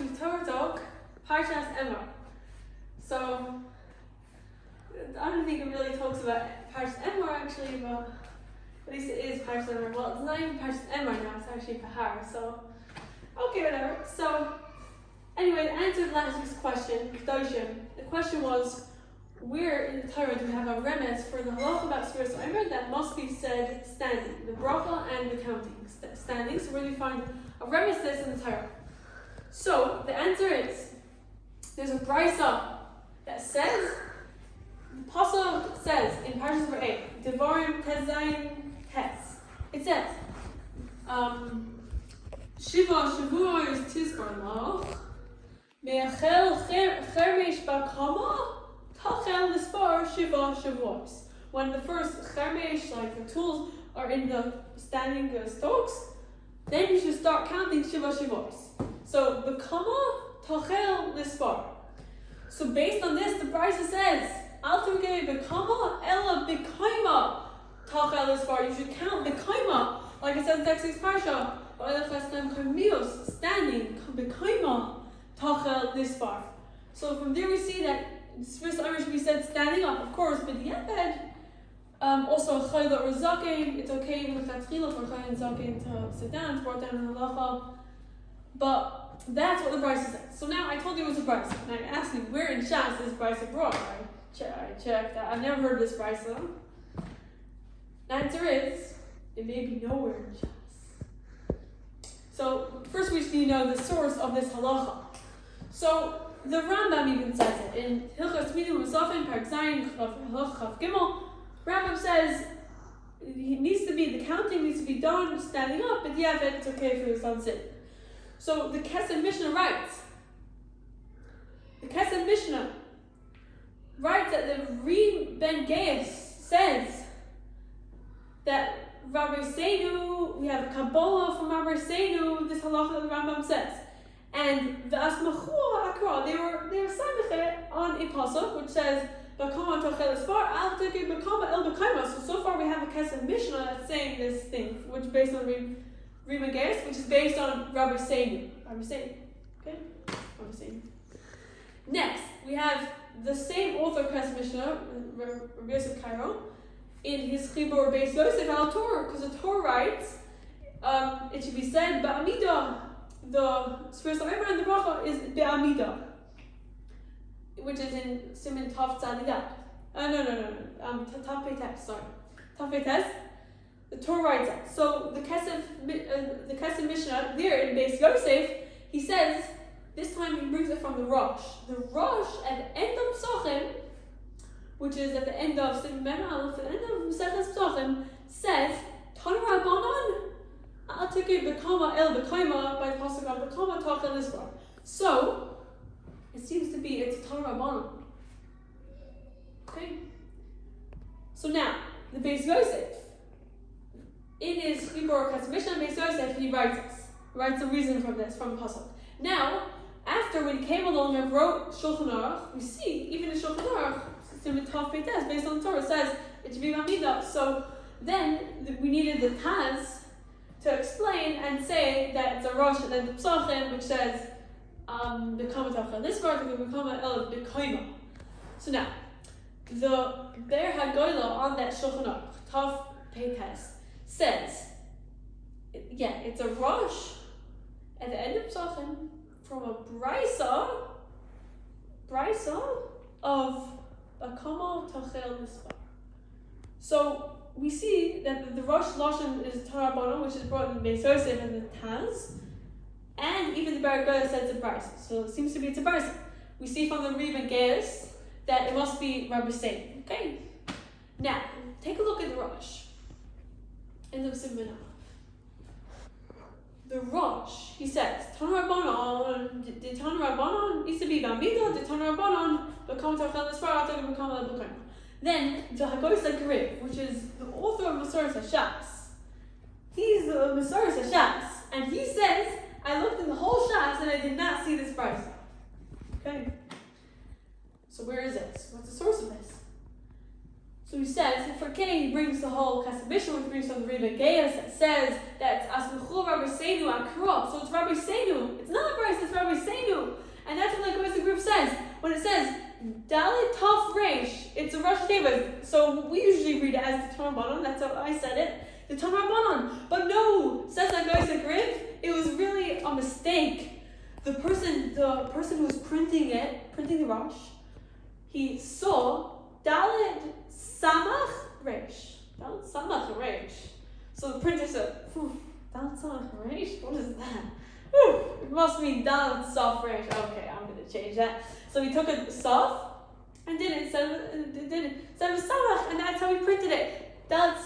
to Torah talk, Parshas Emor. So, I don't think it really talks about Parshas Emor actually, but at least it is Parshas Emor. Well, it's not even Parshas Emor now, it's actually Pahar, so, okay, whatever. So, anyway, to answer last week's question, Kedoshim, the question was, where in the Torah do we have a remez for the halacha about Sfiras Omer that must be said standing, the bracha and the counting standing? So where do we find a remez to this in the Torah? So the answer is, there's a brisa that says, the pasuk says in Parshas 8, Devarim Tezayin Tes. It says, Shiva Shavuos Tizkor Loch, Me'achel Chermesh Bakama, Tachel Nispar Shiva Shavuos. When the first Chermesh, like the tools, are in the standing stalks, then you should start counting Shiva Shavuos. So Bakama Tachel Nispar. So based on this, the Brisa says, Al Turgei Bakama Ella Bikaima Tachel Nispar. You should count Bikaima, like it says in next week's Parsha. Standing Bikaima Tachel Nispar. So from there we see that Sfiras Omer should be said standing up, of course, but yet also Chayla or Zaken, it's okay even with Chatzchila for Chayla and Zaken to sit down, it's brought down in halacha. But that's what the Brisa says. So now I told you it was a Brisa, and I asked you where in Shas is Brisa brought. I checked that. I've never heard this Brisa. The answer is, it may be nowhere in Shas. So first we just need to know the source of this halacha. So the Rambam even says it in Hilchos Midu Musafin Parak Zayin Chav Gimel. Rambam says the counting needs to be done standing up, but yeah, it's okay if it was done sitting. So the Kesef Mishnah writes that the Ri Ben Gaius says that Rabbi Seinu, we have a Kabbalah from Rabbi Seinu, this halacha that the Rambam says. And the Asmachua Akra, they were samichet on a pasuk which says Bakama Tachel Esfar Al Tuki Bakama El Bakaima. So far we have a Kesef Mishnah that's saying this thing, which is based on Rima Geras, which is based on Rabbi Seinu. Okay? Rabbi Seinu. Next, we have the same author Kesef Mishnah, Rabbi Yosef Cairo, in his Chibur Beis Yosef al Torah, because the Torah writes, it should be said Ba'amidah. The Sfiras Omer and the bracha is be'amida, which is in Siman Tav Tzadidat. Tav Peites, sorry. Tav Peites, the Torah writes it. So the Kesef Mishnah there in Beis Yosef, he says, this time he brings it from the Rosh. The Rosh at the end of Pesachim, which is at the end of Siman Ben Aleph, at the end of Maseches Pesachim, says, Tanu Rabbanon, I'll take it Bekama El Bekaima by the pasuk of Bekama Tachel Nisbar. So it seems to be it's Torah Rabbanon. Okay. So now the Beis Yosef, in his Chibur Kesef Mishnah, Beis Yosef, he writes a reason from this from the pasuk. Now, after when he came along and wrote Shulchan Aruch, we see even in Shulchan Aruch, Siman Tav Peites, based on the Torah, says it should be Mamida. So then we needed the Taz to explain and say that it's a Rosh and then the Pesachim, which says Bekama Tachel Nisbar to Bekama El Bekaima. So now, the Ber HaGoyla on that Shulchan Aruch, Tav Peites, says, it's a Rosh at the end of Pesachim from a Brisa of Bekama Tachel Nisbar. So we see that the Rosh Lashon is Torah Rabbanon, which is brought in Beis Yosef and the Taz, and even the Ber HaGoyla says it's a Brisa. So it seems to be it's a Brisa. We see from the Ri Ben Gaius that it must be Rabbi Seinu. Okay? Now, take a look at the Rosh in the Siman Ben Aleph. The Rosh, he says, Tanu Rabbanon, the Tanu Rabbanon needs to be Bamida, the Tanu Rabbanon, Bekama Tachel Nisbar, Bekama El Bekaima. Then the Hagos Grib, which is the author of Masoras HaShas, he's the Masoras HaShas, and he says, I looked in the whole Shas and I did not see this Brisa. Okay? So where is this? What's the source of this? So he says, for K, he brings the whole Kesef Mishnah, which brings from the Ri Ben Gaius, that says that it's Asmechul Rabbi Seinu Akra. So it's Rabbi Seinu. It's not a Brisa, it's Rabbi Seinu That's how I said it. The Torah Rabbanon. But no, says that guy Griff, it was really a mistake. The person who was printing the Rosh, he saw Dalet Samach Reish. Dalet Samach Reish. So the printer said, Dalet Samach Reish? What is that? It must mean Dalet Sof Reish. Okay, I'm going to change that. So he took a Sof and did it instead of Samach, and that's how he printed it. Dalet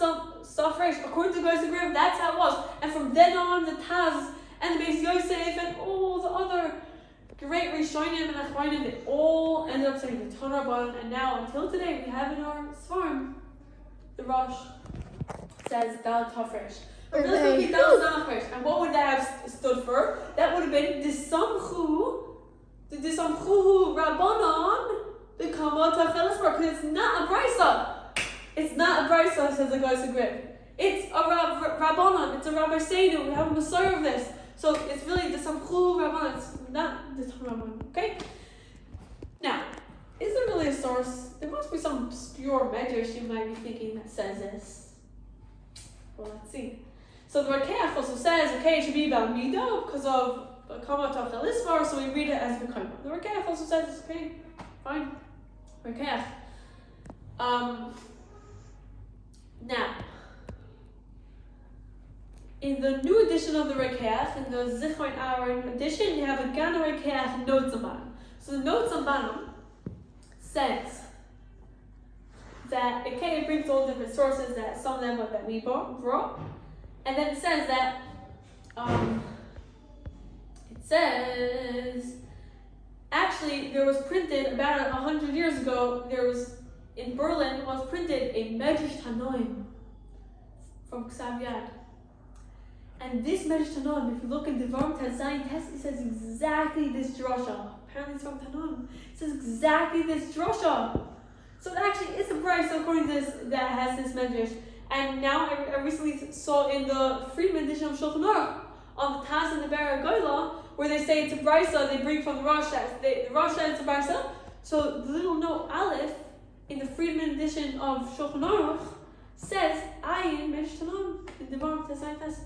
Sof Reish. According to Goyes Agriv, that's how it was. And from then on, the Taz and the Beis Yosef and all the other great Rishonim and Achronim, they all ended up saying the Torah Rabbanon, and now until today we have in our Sfarim, the Rosh says Dalet Sof Reish. And what would that have stood for? That would have been Disamchu Rabbanon B'Kamot HaCheles Bar, because it's not a brisa. It's not a brisa, says the Goyes Agriv. It's a Rabbanon. It's a Rabbi Seinu. We have a Messiah of this. So it's really the Samchu Rabbanon. It's not the Torah Rabbanon. Okay? Now, is there really a source? There must be some obscure medrash you might be thinking that says this. Well, let's see. So the Rakeach also says, okay, it should be about Midah because of Kamot HaChelisvar, so we read it as B'Kaima. The Rakeach also says, okay, fine. Rakeach. Now, in the new edition of the Rakeach, in the Zichron Aaron edition, you have a Gan Rakeach Notes on Bottom. So the Notes on Bottom says that, okay, it brings all different sources, that some of them are that we brought, and then it says that, actually there was printed about 100 years ago, in Berlin was printed a Medrash Tanoim from Ksav Yad. And this Medrash Tanoim, if you look in Devarim Tazayin Test, it says exactly this drasha. Apparently it's from Tanoim. It says exactly this drasha. So it actually is a price according to this that has this Medrash. And now I recently saw in the Friedman edition of Shulchan Aruch on the Taz and the Bar Goyla, where they say it's a brisa, they bring from the Rosh. The Rosh it's a brisa. So the little note Aleph in the Friedman edition of Shulchan Aruch says Ayin Medrash Tanoim in the Devarim Tazayin Test.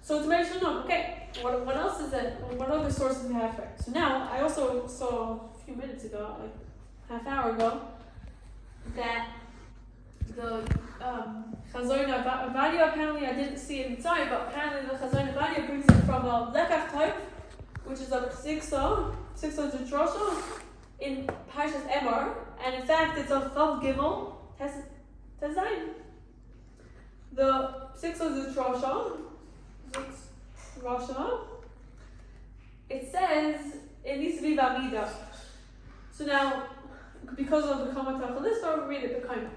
So it's Medrash Tanoim. Okay, what else is it? What other sources do we have here? So now I also saw a few minutes ago, like half hour ago, that the Chazon Avadia, apparently I didn't see it inside, but apparently the Chazon Avadia brings it from a Lekach type, which is a Siksa Drosha in Parshas Emor, and in fact it's a Chav Gimel Tezayin. The Siksa Drosha, it says it needs to be Bamida. So now, because of the Kamot HaChelisvar, we read it B'Kaima.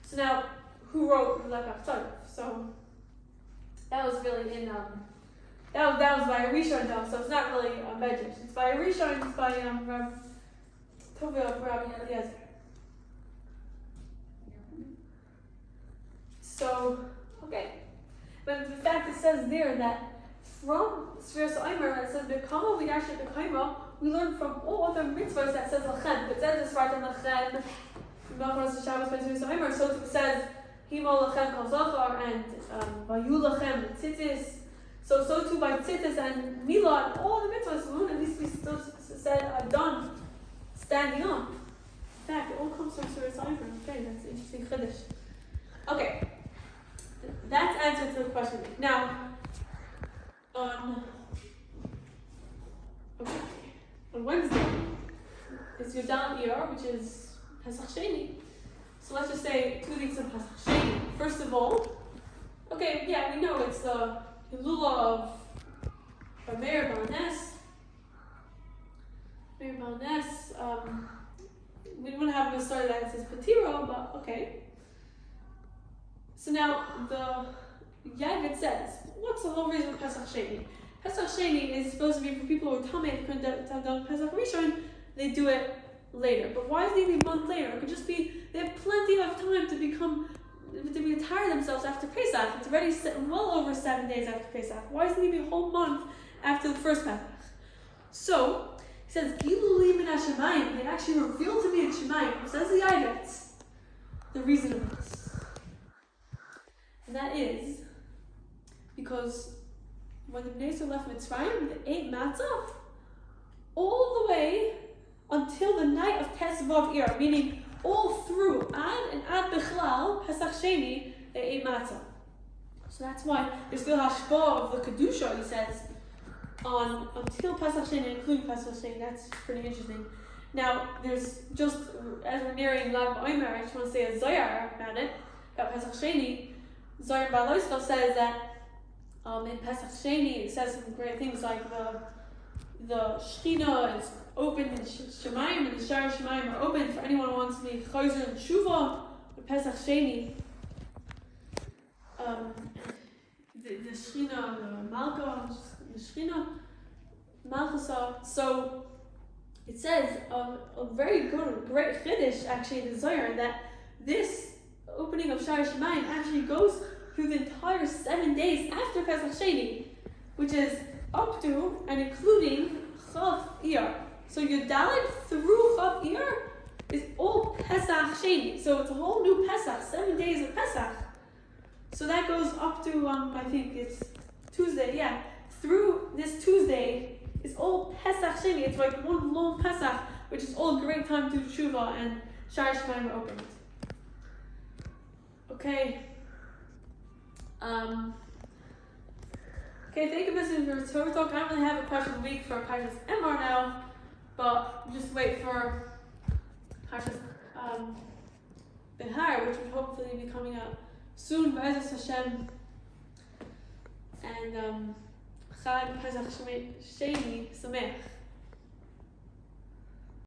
So now, who wrote the Lekach Torah? So that was really in that was by a Rishon though, so it's not really a Medrash. It's by a Rishon. It's by Rav Tovia Rabbi Eliezer. So okay, but in fact it says there that from Sfiras Omer that says B'Kama V'Yasher B'Kaima, we learn from all other mitzvahs that says Lachem. It says this right on Lachem. So it says Himo Lachem Kol Zachar and Vayu Lachem Tzitzis. So too by Tzitzis and Milah and all the mitzvahs at least we still said done standing on. In fact, it all comes from Sfiras Omer. Okay, that's interesting chiddush. Okay, that's answer to the question. Now, on Wednesday is Yodam Iyar, which is Pesach Sheini. So let's just say 2 weeks of Pesach Sheini. First of all, okay, yeah, we know it's the Hilula of Meir Balnes. We wouldn't have a story that says Patiro, but okay. So now the Yagid says, what's the whole reason of Pesach Sheini? Pesach Sheini is supposed to be for people who are Tamei, who couldn't have done Pesach Rishon, they do it later. But why does it need to be a month later? It could just be, they have plenty of time to retire themselves after Pesach. It's already well over 7 days after Pesach. Why does it need to be a whole month after the first Pesach? So, he says, Gilu li min hashemayim, they actually revealed to me in Shemayim. Says the Yagid, the reason of this. And that is because when the Bnei Yisrael left Mitzrayim, they ate matzah all the way until the night of Tes Vav Iyar, meaning all through Ad Bichlal, Pesach Sheini, they ate matzah. So that's why there's still hashpah of the Kedusha, he says, on until Pesach Sheini, including Pesach Sheini. That's pretty interesting. Now, there's just, as we're nearing Lag BaOmer, I just want to say a Zohar about it, about Pesach Sheini. Zohar Baal Yisrael says that in Pesach Sheini, it says some great things like the Sheina is open in Shemayim, and the Shar Shemayim are open for anyone who wants to make Chayzer and Shuva with Pesach Sheini. The Sheina, the Malka, the Sheina, Malchasa. So it says a very great Chiddush actually in the Zohar that this opening of Shar Shemayim actually goes through the entire 7 days after Pesach Sheini, which is up to and including Chav Iyar. So Yudalit through Chav Iyar is all Pesach Sheini. So it's a whole new Pesach, 7 days of Pesach. So that goes up to, I think it's Tuesday, yeah. Through this Tuesday is all Pesach Sheini. It's like one long Pesach, which is all a great time to do Tshuva, and Shar Shemayim are opened. Okay. Okay, thank you for listening to Torah Talk. I don't really have a question of the week for Parshas Emor now, but just wait for Parshas Behar, which would hopefully be coming out soon, B'ezras Hashem. And Chag Pesach Sheini Sameach.